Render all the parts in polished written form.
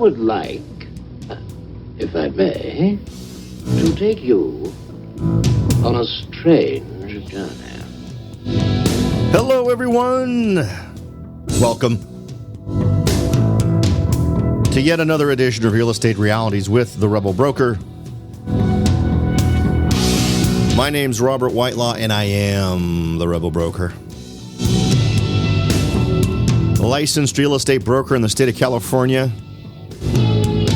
would like, if I may, to take you on a strange journey. Hello, everyone. Welcome to yet another edition of Real Estate Realities with the Rebel Broker. My name's Robert Whitelaw, and I am the Rebel Broker. A licensed real estate broker in the state of California,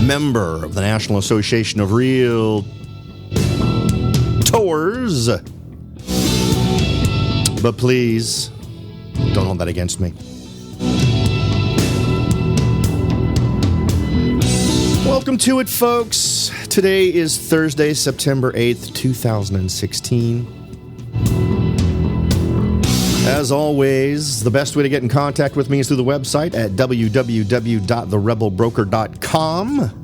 member of the National Association of Realtors. But please, don't hold that against me. Welcome to it, folks. Today is Thursday, September 8th, 2016. As always, the best way to get in contact with me is through the website at www.therebelbroker.com.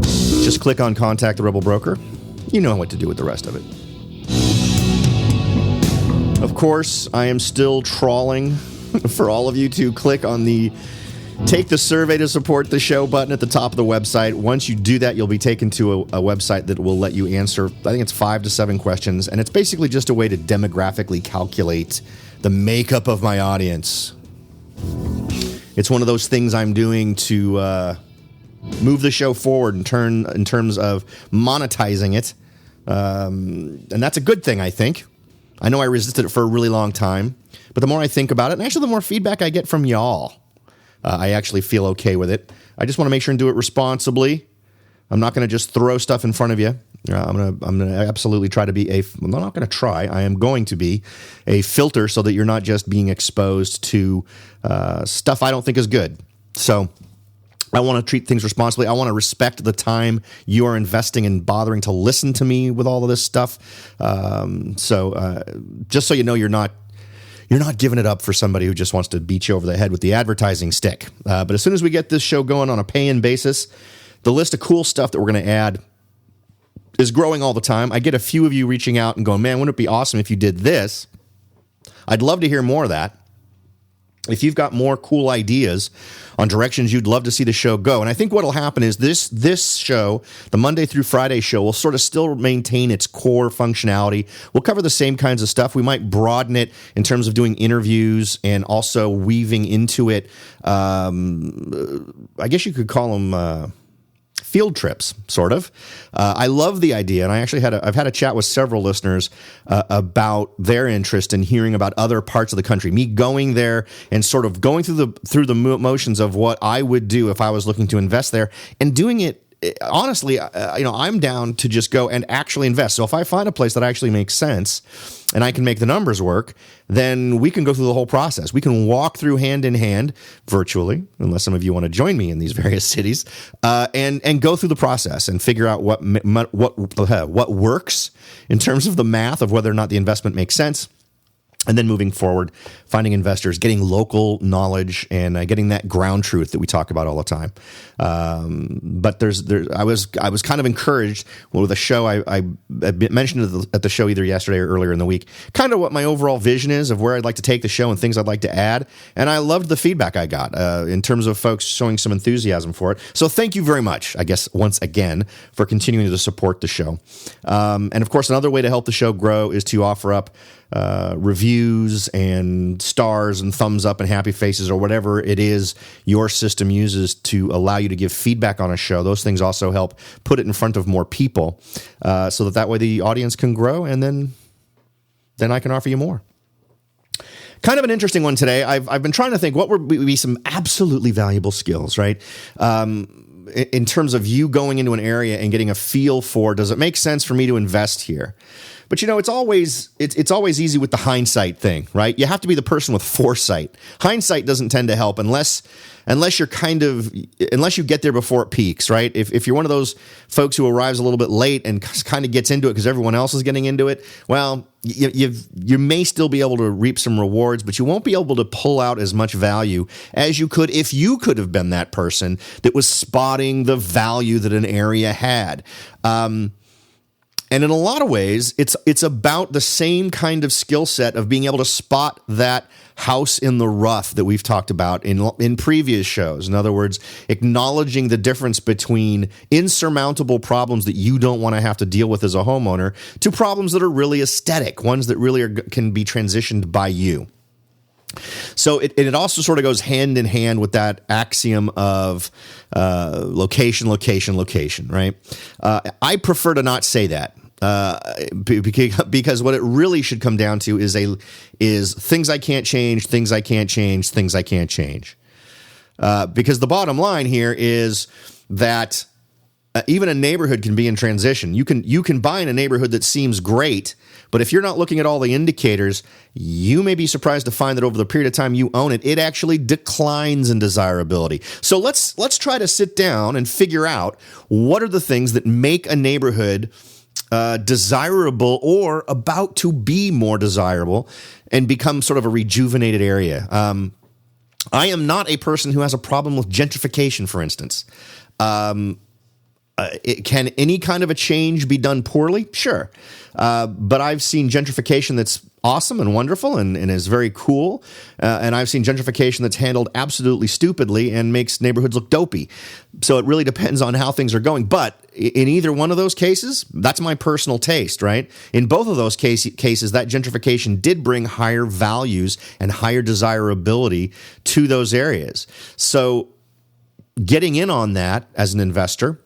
Just click on Contact the Rebel Broker. You know what to do with the rest of it. Of course, I am still trawling for all of you to click on the Take the Survey to Support the Show button at the top of the website. Once you do that, you'll be taken to a website that will let you answer, I think it's 5 to 7 questions, and it's basically just a way to demographically calculate the makeup of my audience. It's one of those things I'm doing to move the show forward in terms of monetizing it, and that's a good thing, I think. I know I resisted it for a really long time, but the more I think about it, and actually the more feedback I get from y'all, I actually feel okay with it. I just want to make sure and do it responsibly. I'm not going to just throw stuff in front of you. I'm going to absolutely try to be I'm not going to try. I am going to be a filter so that you're not just being exposed to stuff I don't think is good. So I want to treat things responsibly. I want to respect the time you are investing in bothering to listen to me with all of this stuff. So just so you know, you're not giving it up for somebody who just wants to beat you over the head with the advertising stick. But as soon as we get this show going on a pay-in basis, the list of cool stuff that we're going to add is growing all the time. I get a few of you reaching out and going, man, wouldn't it be awesome if you did this? I'd love to hear more of that. If you've got more cool ideas on directions you'd love to see the show go. And I think what will happen is this show, the Monday through Friday show, will sort of still maintain its core functionality. We'll cover the same kinds of stuff. We might broaden it in terms of doing interviews and also weaving into it, I guess you could call them field trips, sort of. I love the idea, and I've had a chat with several listeners about their interest in hearing about other parts of the country. Me going there and sort of going through the motions of what I would do if I was looking to invest there, and doing it. Honestly, I'm down to just go and actually invest. So if I find a place that actually makes sense and I can make the numbers work, then we can go through the whole process. We can walk through hand in hand virtually, unless some of you want to join me in these various cities, and go through the process and figure out what works in terms of the math of whether or not the investment makes sense. And then moving forward, finding investors, getting local knowledge, and getting that ground truth that we talk about all the time. But I was kind of encouraged with a show I mentioned at the show either yesterday or earlier in the week, kind of what my overall vision is of where I'd like to take the show and things I'd like to add. And I loved the feedback I got in terms of folks showing some enthusiasm for it. So thank you very much, I guess, once again, for continuing to support the show. And of course, another way to help the show grow is to offer up reviews and stars and thumbs up and happy faces or whatever it is your system uses to allow you to give feedback on a show. Those things also help put it in front of more people so that way the audience can grow, and then I can offer you more. Kind of an interesting one today. I've been trying to think what would be some absolutely valuable skills, right? In terms of you going into an area and getting a feel for, does it make sense for me to invest here? But it's always easy with the hindsight thing, right? You have to be the person with foresight. Hindsight doesn't tend to help unless you get there before it peaks, right? If you're one of those folks who arrives a little bit late and kind of gets into it because everyone else is getting into it, well, you may still be able to reap some rewards, but you won't be able to pull out as much value as you could if you could have been that person that was spotting the value that an area had. And in a lot of ways, it's about the same kind of skill set of being able to spot that house in the rough that we've talked about in previous shows. In other words, acknowledging the difference between insurmountable problems that you don't want to have to deal with as a homeowner to problems that are really aesthetic, ones that really can be transitioned by you. So it also sort of goes hand in hand with that axiom of location, right? I prefer to not say that. Because what it really should come down to is things I can't change, things I can't change, things I can't change. Because the bottom line here is that even a neighborhood can be in transition. You can buy in a neighborhood that seems great, but if you're not looking at all the indicators, you may be surprised to find that over the period of time you own it, it actually declines in desirability. So let's try to sit down and figure out what are the things that make a neighborhood desirable or about to be more desirable and become sort of a rejuvenated area. I am not a person who has a problem with gentrification, for instance. Can any kind of a change be done poorly? Sure. But I've seen gentrification that's awesome and wonderful and is very cool. And I've seen gentrification that's handled absolutely stupidly and makes neighborhoods look dopey. So it really depends on how things are going. But in either one of those cases, that's my personal taste, right? In both of those cases, that gentrification did bring higher values and higher desirability to those areas. So getting in on that as an investor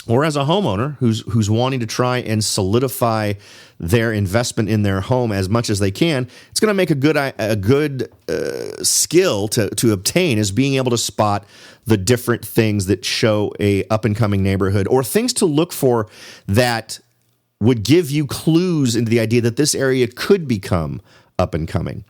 or as a homeowner who's wanting to try and solidify their investment in their home as much as they can, it's going to make a good skill to obtain is being able to spot the different things that show a up and coming neighborhood or things to look for that would give you clues into the idea that this area could become up and coming.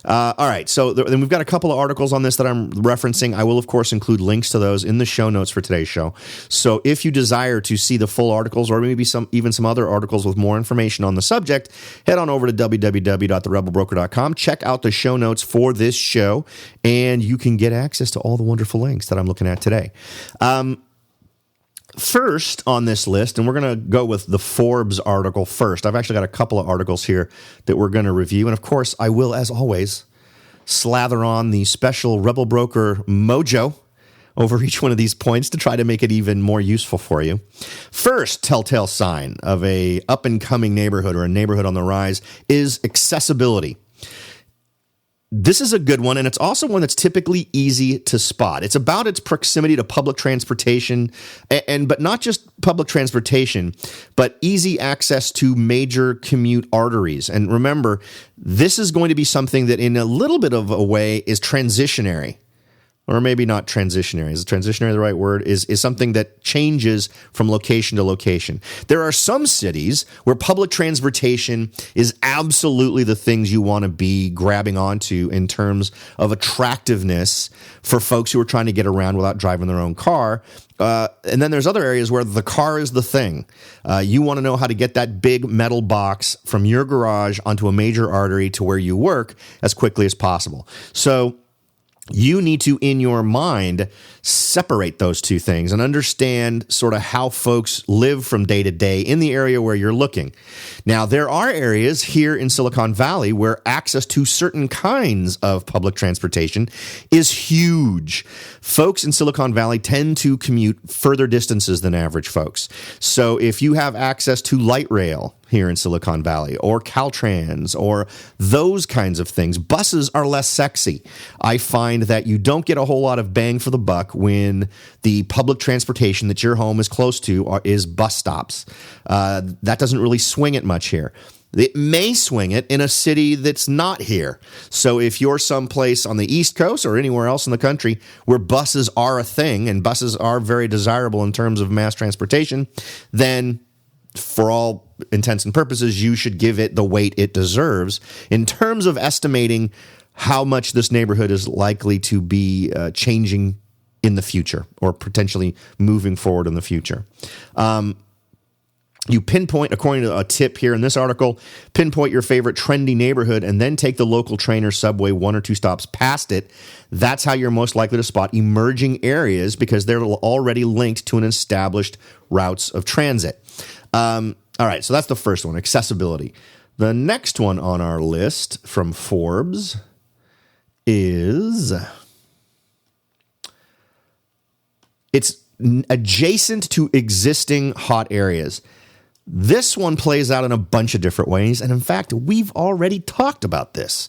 All right, so then we've got a couple of articles on this that I'm referencing. I will, of course, include links to those in the show notes for today's show. So if you desire to see the full articles or maybe some other articles with more information on the subject, head on over to www.therebelbroker.com. Check out the show notes for this show, and you can get access to all the wonderful links that I'm looking at today. First on this list, and we're going to go with the Forbes article first. I've actually got a couple of articles here that we're going to review. And of course, I will, as always, slather on the special Rebel Broker mojo over each one of these points to try to make it even more useful for you. First telltale sign of a up-and-coming neighborhood or a neighborhood on the rise is accessibility. This is a good one, and it's also one that's typically easy to spot. It's about its proximity to public transportation, but not just public transportation, but easy access to major commute arteries. And remember, this is going to be something that in a little bit of a way is transitionary. Or maybe not transitionary. Is transitionary the right word? Is something that changes from location to location. There are some cities where public transportation is absolutely the things you want to be grabbing onto in terms of attractiveness for folks who are trying to get around without driving their own car. And then there's other areas where the car is the thing. You want to know how to get that big metal box from your garage onto a major artery to where you work as quickly as possible. So you need to, in your mind, separate those two things and understand sort of how folks live from day to day in the area where you're looking. Now, there are areas here in Silicon Valley where access to certain kinds of public transportation is huge. Folks in Silicon Valley tend to commute further distances than average folks. So if you have access to light rail here in Silicon Valley or Caltrans or those kinds of things, buses are less sexy. I find that you don't get a whole lot of bang for the buck when the public transportation that your home is close to is bus stops. That doesn't really swing it much here. It may swing it in a city that's not here. So if you're someplace on the East Coast or anywhere else in the country where buses are a thing and buses are very desirable in terms of mass transportation, then for all intents and purposes, you should give it the weight it deserves in terms of estimating how much this neighborhood is likely to be changing in the future or potentially moving forward in the future. You pinpoint, according to a tip here in this article, pinpoint your favorite trendy neighborhood and then take the local train or subway 1 or 2 stops past it. That's how you're most likely to spot emerging areas because they're already linked to an established routes of transit. All right, so that's the first one, accessibility. The next one on our list from Forbes is it's adjacent to existing hot areas. This one plays out in a bunch of different ways, and in fact, we've already talked about this.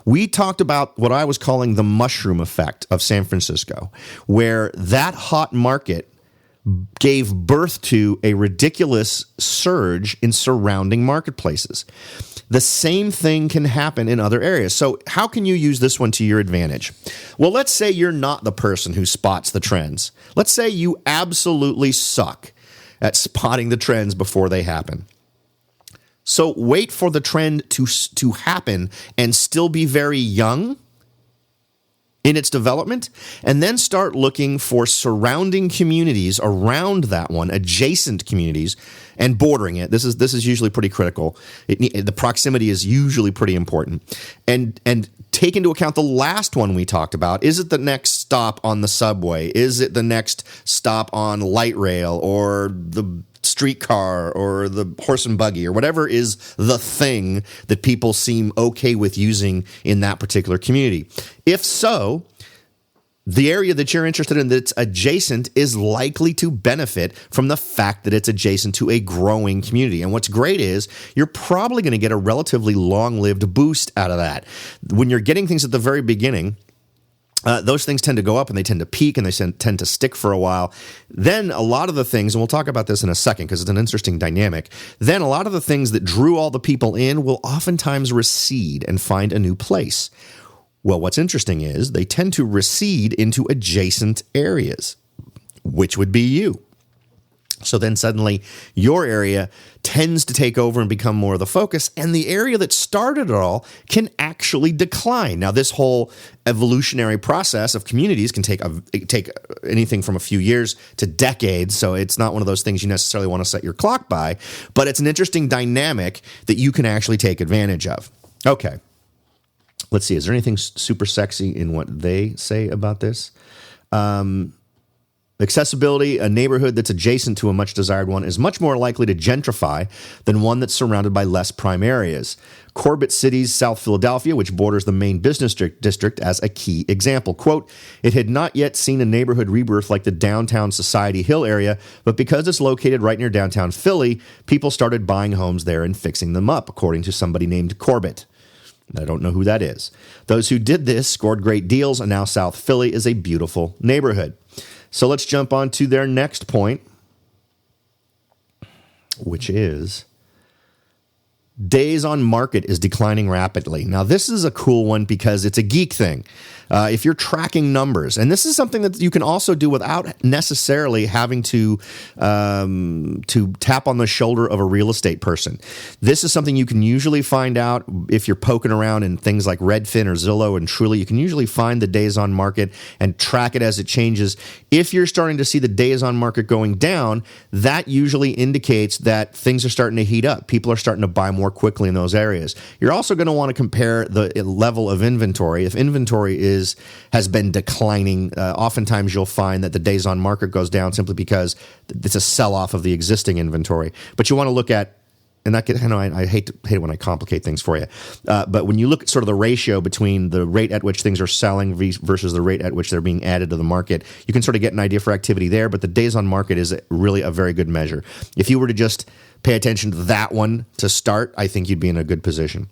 We talked about what I was calling the mushroom effect of San Francisco, where that hot market gave birth to a ridiculous surge in surrounding marketplaces. The same thing can happen in other areas. So how can you use this one to your advantage? Well, let's say you're not the person who spots the trends. Let's say you absolutely suck at spotting the trends before they happen. So wait for the trend to happen and still be very young in its development, and then start looking for surrounding communities around that one, adjacent communities, and bordering it. This is usually pretty critical. The proximity is usually pretty important. And take into account the last one we talked about. Is it the next stop on the subway? Is it the next stop on light rail or the streetcar or the horse and buggy or whatever is the thing that people seem okay with using in that particular community? If so, the area that you're interested in that's adjacent is likely to benefit from the fact that it's adjacent to a growing community. And what's great is you're probably going to get a relatively long-lived boost out of that. When you're getting things at the very beginning, those things tend to go up and they tend to peak and they tend to stick for a while. Then a lot of the things, and we'll talk about this in a second because it's an interesting dynamic, then a lot of the things that drew all the people in will oftentimes recede and find a new place. Well, what's interesting is they tend to recede into adjacent areas, which would be you. So then suddenly your area tends to take over and become more of the focus, and the area that started it all can actually decline. Now, this whole evolutionary process of communities can take anything from a few years to decades, so it's not one of those things you necessarily want to set your clock by, but it's an interesting dynamic that you can actually take advantage of. Okay, let's see. Is there anything super sexy in what they say about this? Accessibility, a neighborhood that's adjacent to a much desired one is much more likely to gentrify than one that's surrounded by less prime areas. Corbett City's South Philadelphia, which borders the main business district, as a key example. Quote, it had not yet seen a neighborhood rebirth like the downtown Society Hill area, but because it's located right near downtown Philly, people started buying homes there and fixing them up, according to somebody named Corbett. I don't know who that is. Those who did this scored great deals, and now South Philly is a beautiful neighborhood. So let's jump on to their next point, which is days on market is declining rapidly. Now, this is a cool one because it's a geek thing. If you're tracking numbers, and this is something that you can also do without necessarily having to tap on the shoulder of a real estate person. This is something you can usually find out if you're poking around in things like Redfin or Zillow and Truly. You can usually find the days on market and track it as it changes. If you're starting to see the days on market going down, that usually indicates that things are starting to heat up. People are starting to buy more quickly in those areas. You're also going to want to compare the level of inventory. If inventory has been declining, oftentimes you'll find that the days on market goes down simply because it's a sell-off of the existing inventory. But you want to look at, and I hate it when I complicate things for you, but when you look at sort of the ratio between the rate at which things are selling versus the rate at which they're being added to the market, you can sort of get an idea for activity there, but the days on market is really a very good measure. If you were to just pay attention to that one to start, I think you'd be in a good position.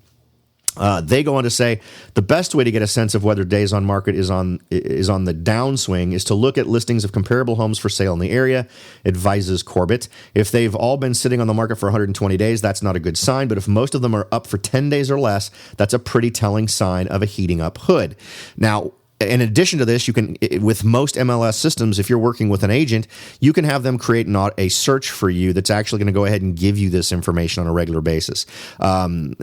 They go on to say the best way to get a sense of whether days on market is on the downswing is to look at listings of comparable homes for sale in the area, advises Corbett. If they've all been sitting on the market for 120 days, that's not a good sign. But if most of them are up for 10 days or less, that's a pretty telling sign of a heating up hood. Now, in addition to this, you can, with most MLS systems, if you're working with an agent, you can have them create a search for you that's actually going to go ahead and give you this information on a regular basis. The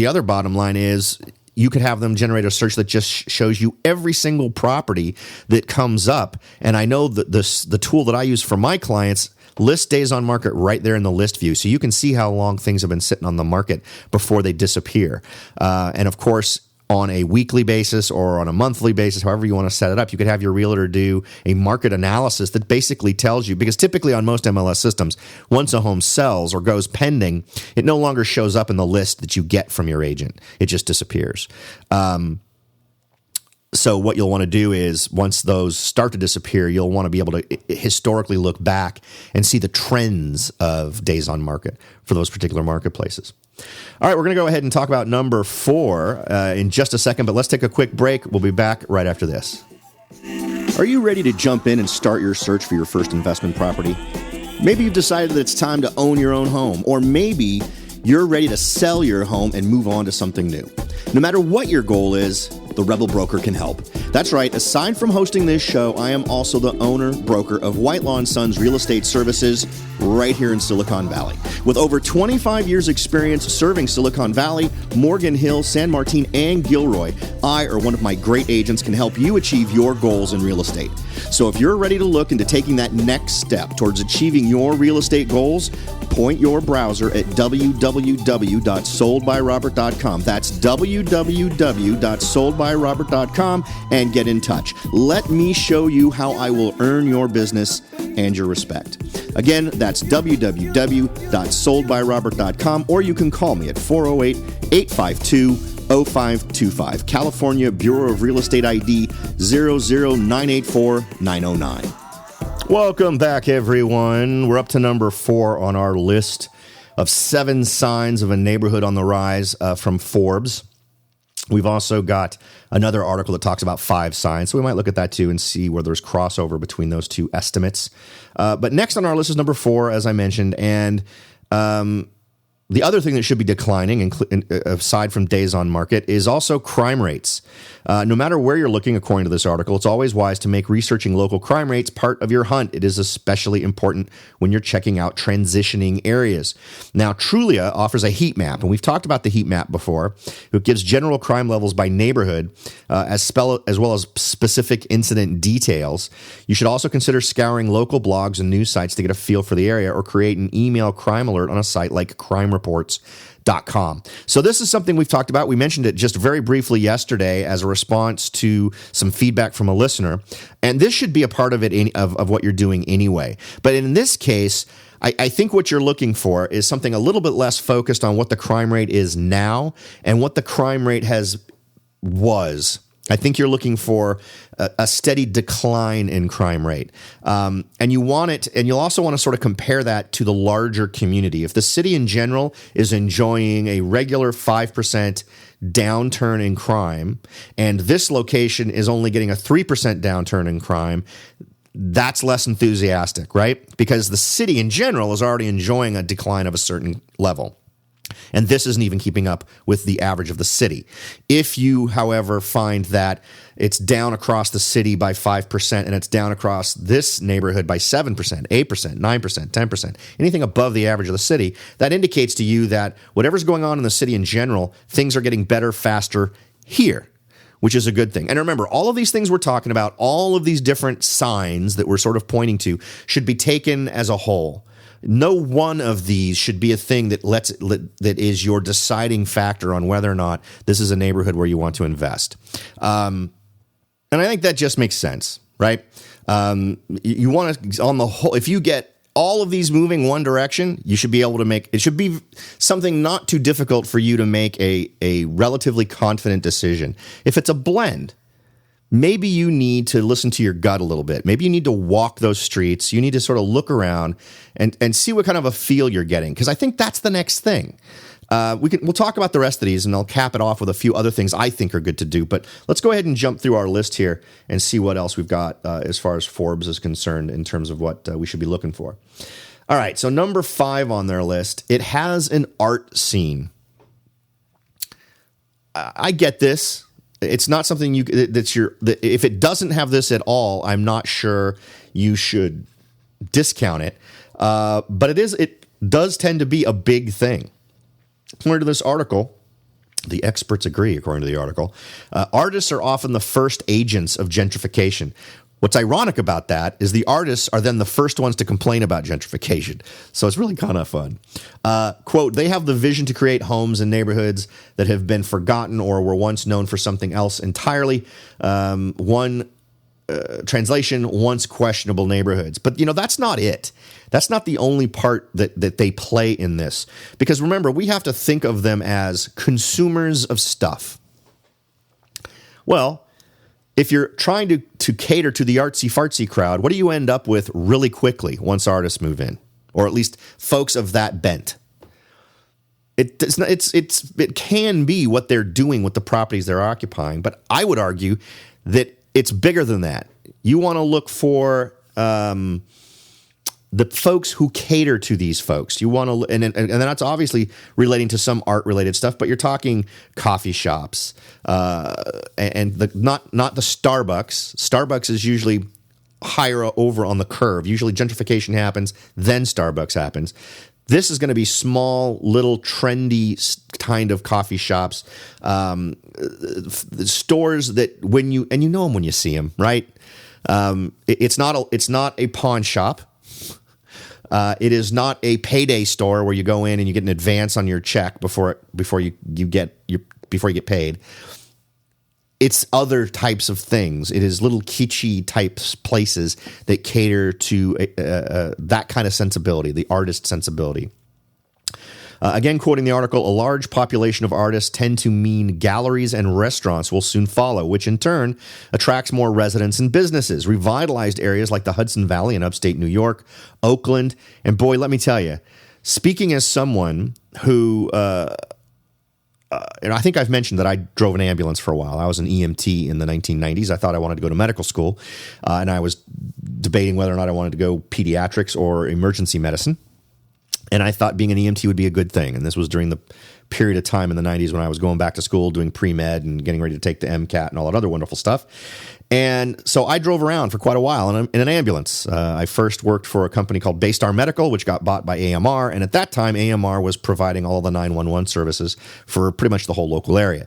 other bottom line is you could have them generate a search that just shows you every single property that comes up. And I know that the tool that I use for my clients list days on market right there in the list view. So you can see how long things have been sitting on the market before they disappear. And of course, on a weekly basis or on a monthly basis, however you want to set it up. You could have your realtor do a market analysis that basically tells you, because typically on most MLS systems, once a home sells or goes pending, it no longer shows up in the list that you get from your agent. It just disappears. So what you'll want to do is, once those start to disappear, you'll want to be able to historically look back and see the trends of days on market for those particular marketplaces. All right, we're going to go ahead and talk about number 4 in just a second, but let's take a quick break. We'll be back right after this. Are you ready to jump in and start your search for your first investment property? Maybe you've decided that it's time to own your own home, or maybe you're ready to sell your home and move on to something new. No matter what your goal is, the Rebel Broker can help. That's right, aside from hosting this show, I am also the owner-broker of Whitelaw & Sons Real Estate Services right here in Silicon Valley. With over 25 years experience serving Silicon Valley, Morgan Hill, San Martin, and Gilroy, I or one of my great agents can help you achieve your goals in real estate. So if you're ready to look into taking that next step towards achieving your real estate goals, point your browser at www.soldbyrobert.com. That's www.soldbyrobert.com and get in touch. Let me show you how I will earn your business and your respect. Again, that's www.soldbyrobert.com, or you can call me at 408-852-0525. California Bureau of Real Estate ID 00984-909. Welcome back, everyone. We're up to number 4 on our list of 7 signs of a neighborhood on the rise from Forbes. We've also got another article that talks about 5 signs, so we might look at that too and see where there's crossover between those 2 estimates. But next on our list is number 4, as I mentioned, and the other thing that should be declining, aside from days on market, is also crime rates. No matter where you're looking, according to this article, it's always wise to make researching local crime rates part of your hunt. It is especially important when you're checking out transitioning areas. Now, Trulia offers a heat map, and we've talked about the heat map before. It gives general crime levels by neighborhood, as well as specific incident details. You should also consider scouring local blogs and news sites to get a feel for the area, or create an email crime alert on a site like crimereports.com. So this is something we've talked about. We mentioned it just very briefly yesterday as a response to some feedback from a listener, and this should be a part of it of what you're doing anyway. But in this case, I think what you're looking for is something a little bit less focused on what the crime rate is now and what the crime rate was. I think you're looking for a steady decline in crime rate. And you want it, and you'll also want to sort of compare that to the larger community. If the city in general is enjoying a regular 5% downturn in crime, and this location is only getting a 3% downturn in crime, that's less enthusiastic, right? Because the city in general is already enjoying a decline of a certain level. And this isn't even keeping up with the average of the city. If you, however, find that it's down across the city by 5% and it's down across this neighborhood by 7%, 8%, 9%, 10%, anything above the average of the city, that indicates to you that whatever's going on in the city in general, things are getting better, faster here, which is a good thing. And remember, all of these things we're talking about, all of these different signs that we're sort of pointing to, should be taken as a whole. No one of these should be a thing that is your deciding factor on whether or not this is a neighborhood where you want to invest. And I think that just makes sense, right? You want to, on the whole, if you get all of these moving one direction, you should be able to it should be something not too difficult for you to make a relatively confident decision. If it's a blend, maybe you need to listen to your gut a little bit. Maybe you need to walk those streets. You need to sort of look around and see what kind of a feel you're getting, because I think that's the next thing. We'll talk about the rest of these, and I'll cap it off with a few other things I think are good to do. But let's go ahead and jump through our list here and see what else we've got as far as Forbes is concerned in terms of what we should be looking for. All right, so number 5 on their list, it has an art scene. I get this. It's not something if it doesn't have this at all, I'm not sure you should discount it. But it does tend to be a big thing. According to this article, the experts agree, according to the article, artists are often the first agents of gentrification. What's ironic about that is the artists are then the first ones to complain about gentrification. So it's really kind of fun. Quote, they have the vision to create homes and neighborhoods that have been forgotten or were once known for something else entirely. Translation, once questionable neighborhoods. But, that's not it. That's not the only part that they play in this. Because remember, we have to think of them as consumers of stuff. Well, if you're trying to cater to the artsy-fartsy crowd, what do you end up with really quickly once artists move in? Or at least folks of that bent. It can be what they're doing with the properties they're occupying, but I would argue that it's bigger than that. You want to look for the folks who cater to these folks. You want to, and that's obviously relating to some art-related stuff, but you're talking coffee shops, and not the Starbucks. Starbucks is usually higher over on the curve. Usually gentrification happens, then Starbucks happens. This is going to be small, little, trendy kind of coffee shops, stores that when you know them when you see them, right? It's not a pawn shop. It is not a payday store where you go in and you get an advance on your check before you get paid. It's other types of things. It is little kitschy types places that cater to that kind of sensibility, the artist sensibility. Again, quoting the article, a large population of artists tend to mean galleries and restaurants will soon follow, which in turn attracts more residents and businesses. Revitalized areas like the Hudson Valley in upstate New York, Oakland, and boy, let me tell you, speaking as someone who, and I think I've mentioned that I drove an ambulance for a while. I was an EMT in the 1990s. I thought I wanted to go to medical school, and I was debating whether or not I wanted to go pediatrics or emergency medicine. And I thought being an EMT would be a good thing. And this was during the period of time in the 90s when I was going back to school, doing pre-med and getting ready to take the MCAT and all that other wonderful stuff. And so I drove around for quite a while in an ambulance. I first worked for a company called Baystar Medical, which got bought by AMR. And at that time, AMR was providing all the 911 services for pretty much the whole local area.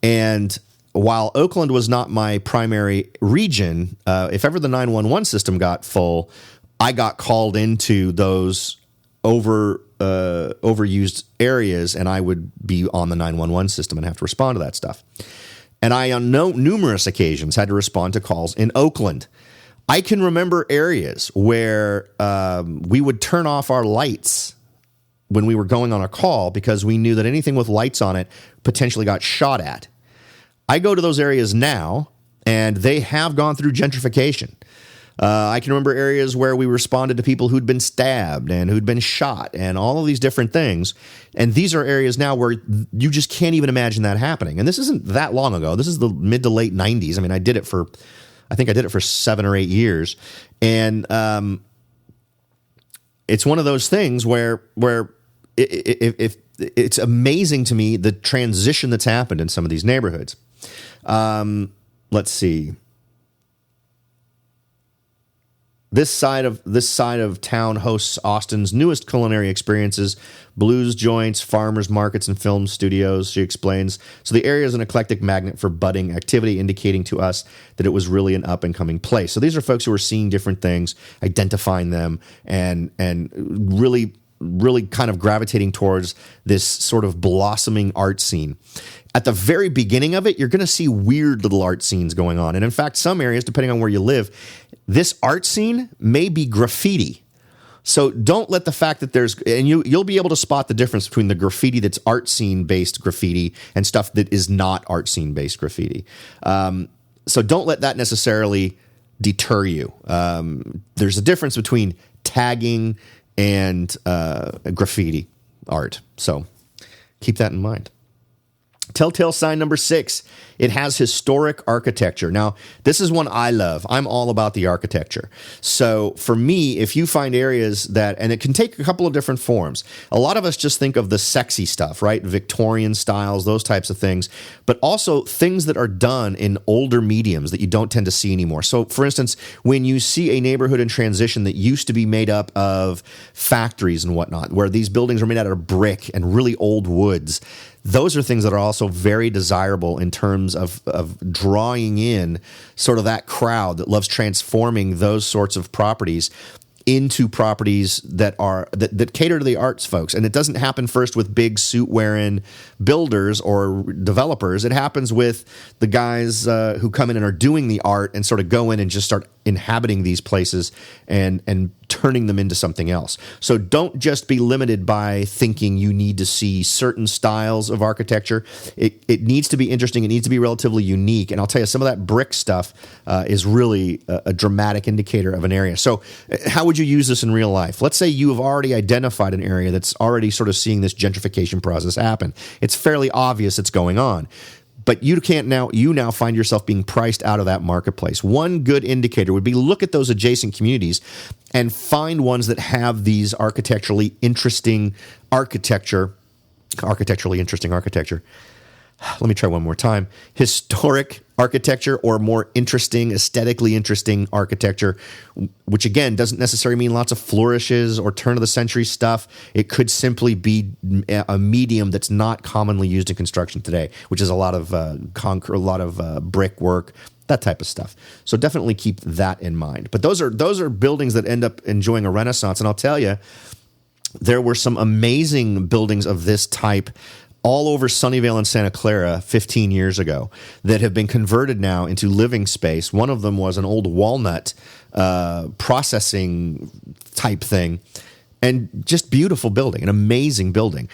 And while Oakland was not my primary region, if ever the 911 system got full, I got called into those overused areas, and I would be on the 911 system and have to respond to that stuff. And I, on numerous occasions, had to respond to calls in Oakland. I can remember areas where we would turn off our lights when we were going on a call because we knew that anything with lights on it potentially got shot at. I go to those areas now, and they have gone through gentrification. I can remember areas where we responded to people who'd been stabbed and who'd been shot and all of these different things. And these are areas now where you just can't even imagine that happening. And this isn't that long ago. This is the mid to late 90s. I mean, I think I did it for 7 or 8 years. And it's one of those things where if it's amazing to me the transition that's happened in some of these neighborhoods. Let's see. This side of town hosts Austin's newest culinary experiences, blues joints, farmers markets, and film studios, she explains. So the area is an eclectic magnet for budding activity, indicating to us that it was really an up-and-coming place. So these are folks who are seeing different things, identifying them, and really kind of gravitating towards this sort of blossoming art scene. At the very beginning of it, you're going to see weird little art scenes going on. And in fact, some areas, depending on where you live, this art scene may be graffiti. So don't let the fact that you'll be able to spot the difference between the graffiti that's art scene-based graffiti and stuff that is not art scene-based graffiti. So don't let that necessarily deter you. There's a difference between tagging and graffiti art. So keep that in mind. Telltale sign number 6, it has historic architecture. Now, this is one I love. I'm all about the architecture. So for me, if you find areas and it can take a couple of different forms. A lot of us just think of the sexy stuff, right? Victorian styles, those types of things, but also things that are done in older mediums that you don't tend to see anymore. So for instance, when you see a neighborhood in transition that used to be made up of factories and whatnot, where these buildings are made out of brick and really old woods, those are things that are also also very desirable in terms of drawing in sort of that crowd that loves transforming those sorts of properties into properties that cater to the arts folks. And it doesn't happen first with big suit-wearing builders or developers. It happens with the guys who come in and are doing the art and sort of go in and just start inhabiting these places and turning them into something else. So don't just be limited by thinking you need to see certain styles of architecture. It needs to be interesting. It needs to be relatively unique. And I'll tell you, some of that brick stuff is really a dramatic indicator of an area. So how would you use this in real life? Let's say you have already identified an area that's already sort of seeing this gentrification process happen. It's fairly obvious it's going on. But you now find yourself being priced out of that marketplace. One good indicator would be look at those adjacent communities and find ones that have these architecturally interesting architecture. Let me try one more time. Historic architecture or more interesting, aesthetically interesting architecture, which again doesn't necessarily mean lots of flourishes or turn of the century stuff. It could simply be a medium that's not commonly used in construction today, which is a lot of concrete, a lot of brickwork, that type of stuff. So definitely keep that in mind. But those are buildings that end up enjoying a renaissance. And I'll tell you, there were some amazing buildings of this type all over Sunnyvale and Santa Clara 15 years ago that have been converted now into living space. One of them was an old walnut processing type thing, and just beautiful building, an amazing building.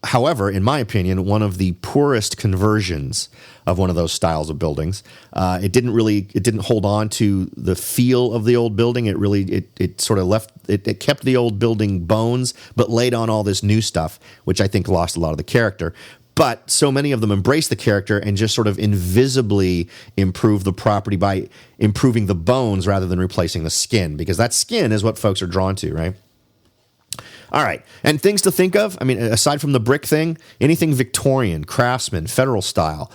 However, in my opinion, one of the poorest conversions of one of those styles of buildings. It didn't hold on to the feel of the old building. It sort of left, it kept the old building bones, but laid on all this new stuff, which I think lost a lot of the character. But so many of them embrace the character and just sort of invisibly improve the property by improving the bones rather than replacing the skin, because that skin is what folks are drawn to, right? All right. And things to think of, I mean, aside from the brick thing, anything Victorian, Craftsman, Federal style,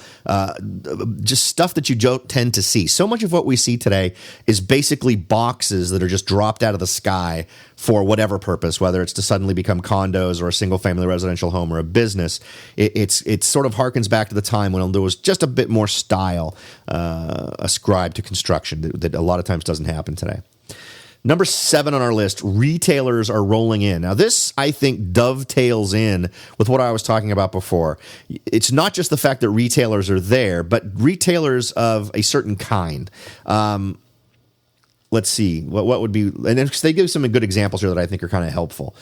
just stuff that you don't tend to see. So much of what we see today is basically boxes that are just dropped out of the sky for whatever purpose, whether it's to suddenly become condos or a single-family residential home or a business. It sort of harkens back to the time when there was just a bit more style ascribed to construction that a lot of times doesn't happen today. Number 7 on our list, retailers are rolling in. Now, this, I think, dovetails in with what I was talking about before. It's not just the fact that retailers are there, but retailers of a certain kind. Let's see. What would be... And they give some good examples here that I think are kind of helpful.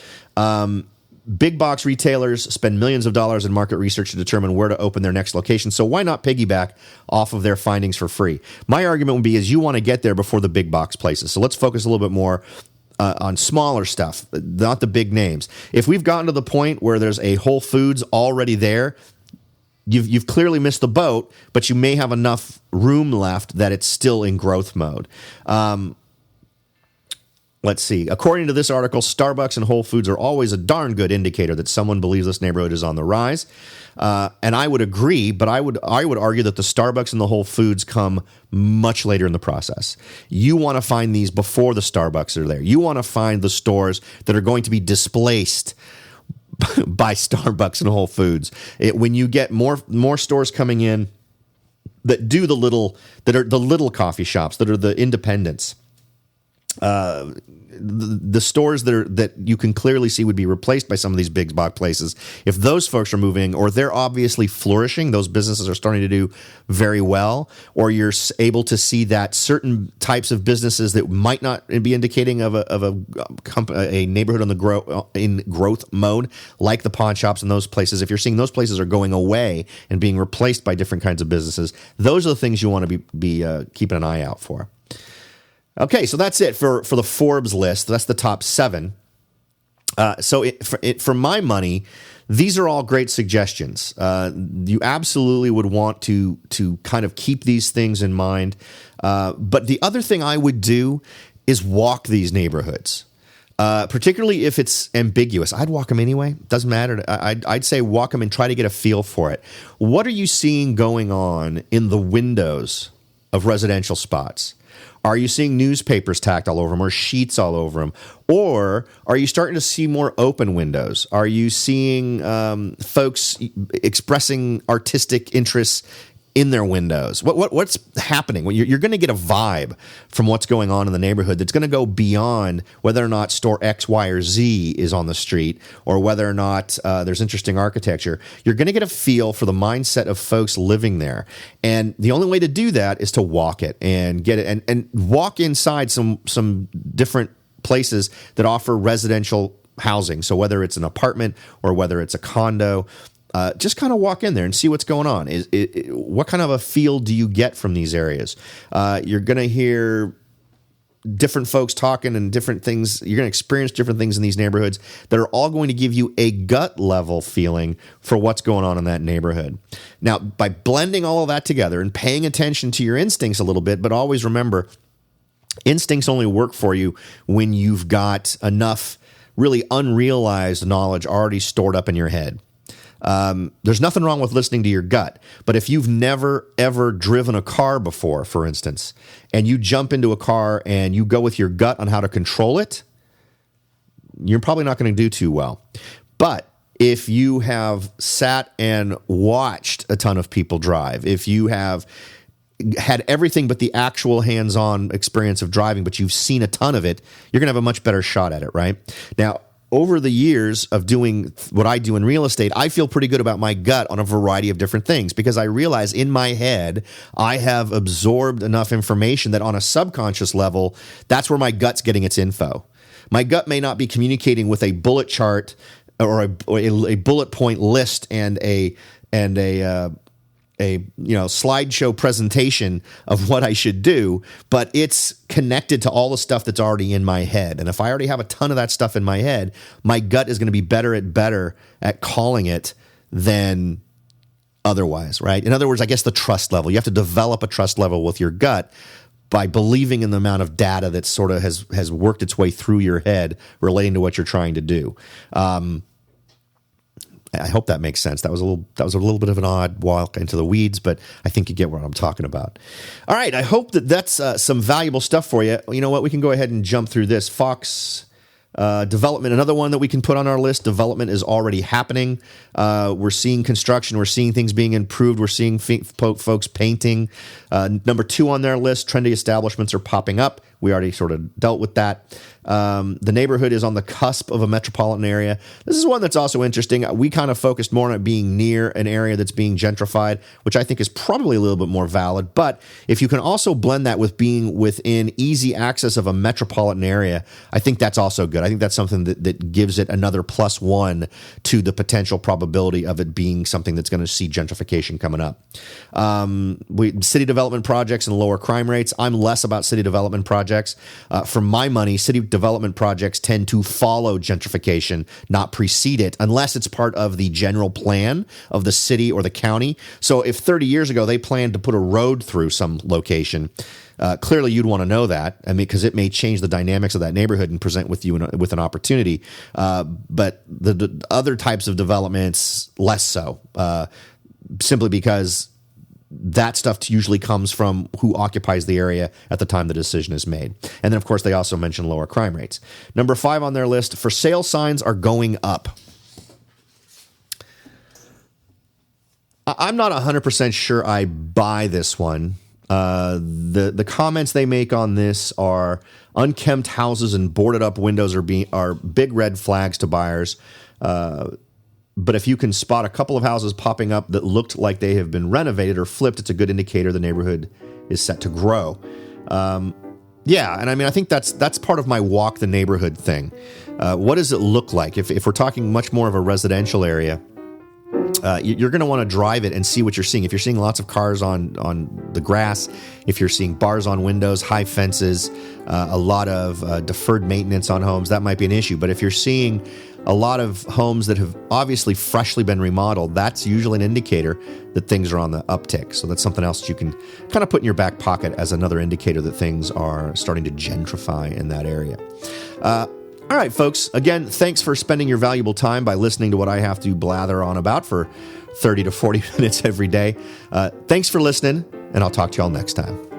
Big box retailers spend millions of dollars in market research to determine where to open their next location. So why not piggyback off of their findings for free? My argument would be is you want to get there before the big box places. So let's focus a little bit more on smaller stuff, not the big names. If we've gotten to the point where there's a Whole Foods already there, you've clearly missed the boat, but you may have enough room left that it's still in growth mode. Let's see. According to this article, Starbucks and Whole Foods are always a darn good indicator that someone believes this neighborhood is on the rise. And I would agree, but I would argue that the Starbucks and the Whole Foods come much later in the process. You want to find these before the Starbucks are there. You want to find the stores that are going to be displaced by Starbucks and Whole Foods. When you get more stores coming in that do the little coffee shops, that are the independents, the stores that you can clearly see would be replaced by some of these big box places. If those folks are moving, or they're obviously flourishing, those businesses are starting to do very well, or you're able to see that certain types of businesses that might not be indicating of a neighborhood in growth mode, like the pawn shops and those places. If you're seeing those places are going away and being replaced by different kinds of businesses, those are the things you want to be keeping an eye out for. Okay, so that's it for the Forbes list. That's the top 7. For my money, these are all great suggestions. You absolutely would want to kind of keep these things in mind. But the other thing I would do is walk these neighborhoods, particularly if it's ambiguous. I'd walk them anyway. Doesn't matter. I'd say walk them and try to get a feel for it. What are you seeing going on in the windows of residential spots? Are you seeing newspapers tacked all over them or sheets all over them? Or are you starting to see more open windows? Are you seeing folks expressing artistic interests in their windows? What's happening? Well, you're going to get a vibe from what's going on in the neighborhood that's going to go beyond whether or not store X, Y, or Z is on the street or whether or not there's interesting architecture. You're going to get a feel for the mindset of folks living there. And the only way to do that is to walk it and get it and walk inside some different places that offer residential housing. So whether it's an apartment or whether it's a condo, just kind of walk in there and see what's going on. What kind of a feel do you get from these areas? You're going to hear different folks talking and different things. You're going to experience different things in these neighborhoods that are all going to give you a gut level feeling for what's going on in that neighborhood. Now, by blending all of that together and paying attention to your instincts a little bit, but always remember, instincts only work for you when you've got enough really unrealized knowledge already stored up in your head. There's nothing wrong with listening to your gut, but if you've never, ever driven a car before, for instance, and you jump into a car and you go with your gut on how to control it, you're probably not going to do too well. But if you have sat and watched a ton of people drive, if you have had everything but the actual hands-on experience of driving, but you've seen a ton of it, you're going to have a much better shot at it, right? Now, over the years of doing what I do in real estate, I feel pretty good about my gut on a variety of different things because I realize in my head, I have absorbed enough information that on a subconscious level, that's where my gut's getting its info. My gut may not be communicating with a bullet chart or a bullet point list and a slideshow presentation of what I should do, but it's connected to all the stuff that's already in my head. And if I already have a ton of that stuff in my head, my gut is going to be better at calling it than otherwise, right? In other words, I guess the trust level. You have to develop a trust level with your gut by believing in the amount of data that sort of has worked its way through your head relating to what you're trying to do. I hope that makes sense. That was a little bit of an odd walk into the weeds, but I think you get what I'm talking about. All right, I hope that's some valuable stuff for you. You know what? We can go ahead and jump through this. Fox development, another one that we can put on our list. Development is already happening. We're seeing construction. We're seeing things being improved. We're seeing folks painting. Number 2 on their list, trendy establishments are popping up. We already sort of dealt with that. The neighborhood is on the cusp of a metropolitan area. This is one that's also interesting. We kind of focused more on it being near an area that's being gentrified, which I think is probably a little bit more valid. But if you can also blend that with being within easy access of a metropolitan area, I think that's also good. I think that's something that gives it another +1 to the potential probability of it being something that's going to see gentrification coming up. City development projects and lower crime rates. I'm less about city development projects. For my money, city development projects tend to follow gentrification, not precede it, unless it's part of the general plan of the city or the county. So if 30 years ago they planned to put a road through some location, clearly you'd want to know that, because it may change the dynamics of that neighborhood and present with you with an opportunity. But the other types of developments, less so, simply because that stuff usually comes from who occupies the area at the time the decision is made. And then, of course, they also mention lower crime rates. Number 5 on their list, for sale signs are going up. I'm not 100% sure I buy this one. The comments they make on this are unkempt houses and boarded up windows are big red flags to buyers. But if you can spot a couple of houses popping up that looked like they have been renovated or flipped, it's a good indicator the neighborhood is set to grow. Yeah, and I mean, I think that's part of my walk the neighborhood thing. What does it look like? If we're talking much more of a residential area, you're going to want to drive it and see what you're seeing. If you're seeing lots of cars on the grass, if you're seeing bars on windows, high fences, a lot of deferred maintenance on homes, that might be an issue. But if you're seeing a lot of homes that have obviously freshly been remodeled, that's usually an indicator that things are on the uptick. So that's something else that you can kind of put in your back pocket as another indicator that things are starting to gentrify in that area. All right, folks. Again, thanks for spending your valuable time by listening to what I have to blather on about for 30 to 40 minutes every day. Thanks for listening, and I'll talk to you all next time.